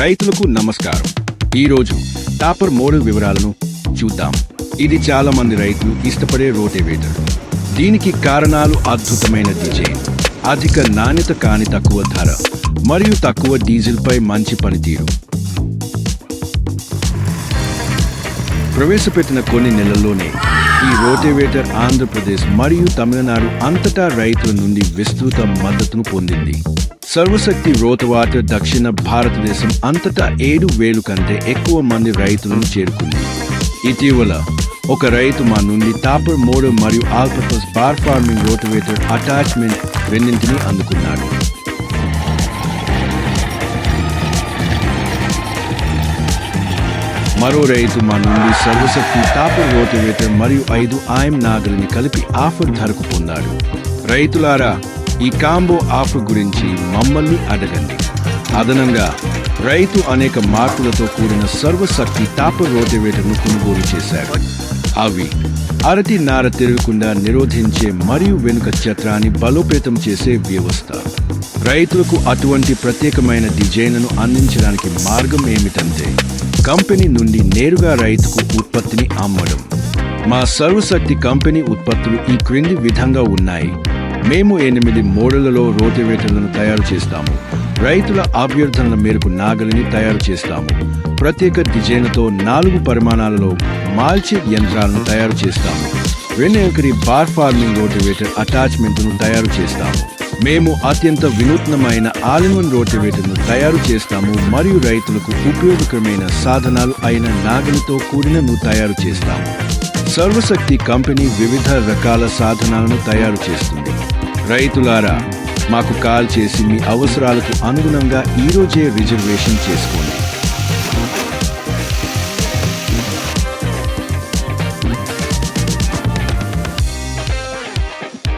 రైతులకు నమస్కారం. ఈరోజు టాపర్ మోడల్ వివరాలను చూద్దాం. ఇది చాలా మంది రైతులు ఇష్టపడే రోటివేటర్. దీనికి కారణాలు అద్భుతమైన డిజైన్, అధిక నాణ్యత కాని తక్కువ ధర మరియు తక్కువ డీజిల్పై మంచి పనితీరు. ప్రవేశపెట్టిన కొన్ని నెలల్లోనే ఈ రోటివేటర్ ఆంధ్రప్రదేశ్ మరియు తమిళనాడు అంతటా రైతుల నుండి విస్తృత మద్దతును పొందింది. సర్వశక్తి రోటవాటర్ దక్షిణ భారతదేశం అంతటా 7,000 కంటే ఎక్కువ మంది రైతులను చేరుకుంది. ఇటీవల ఒక రైతు మా నుండి టాపర్ మోడల్ మరియు ఆల్పర్పస్ బార్ ఫార్మింగ్ రోటివేటర్ అటాచ్మెంట్ రెండింటినీ అందుకున్నాడు. మరో రైతు మా నుండి సర్వశక్తి టాపర్ రోటివేటర్ మరియు 5 AM నాగలిని కలిపి ఆఫర్ ధరకు పొందాడు. రైతులారా, ఈ కాంబో ఆఫర్ గురించి మమ్మల్ని అడగండి. అదనంగా రైతు అనేక మార్పులతో కూడిన సర్వశక్తి టాపర్ రోటివేటర్ను కొనుగోలు చేశాడు. అవి అరటి నార తిరగకుండా నిరోధించే మరియు వెనుక చట్రాన్ని బలోపేతం చేసే వ్యవస్థ. రైతులకు అటువంటి ప్రత్యేకమైన డిజైన్ను అందించడానికి మార్గం ఏమిటంటే కంపెనీ నుండి నేరుగా రైతుకు ఉత్పత్తిని అమ్మడం. మా సర్వశక్తి కంపెనీ ఉత్పత్తులు ఈ క్రింది విధంగా ఉన్నాయి. మేము 8 మోడళ్లలో రోటివేటర్లను తయారు చేస్తాము. రైతుల అభ్యర్థనల మేరకు నాగలిని తయారు చేస్తాము. ప్రత్యేక డిజైన్లతో 4 పరిమాణాలలో మాల్చే యంత్రాలను తయారు చేస్తాము. 2 ఎకరీ బార్ ఫార్మింగ్ రోటివేటర్ అటాచ్మెంట్ను తయారు చేస్తాము. మేము అత్యంత వినూత్నమైన ఆల్-ఇన్-వన్ రోటివేటర్ను తయారు చేస్తాము మరియు రైతులకు ఉపయోగకరమైన సాధనాలు అయిన నాగలితో కూడినను తయారు చేస్తాము. సర్వశక్తి కంపెనీ వివిధ రకాల సాధనాలను తయారు చేస్తుంది. రైతులారా, మాకు కాల్ చేసి మీ అవసరాలకు అనుగుణంగా ఈరోజే రిజర్వేషన్ చేసుకోండి.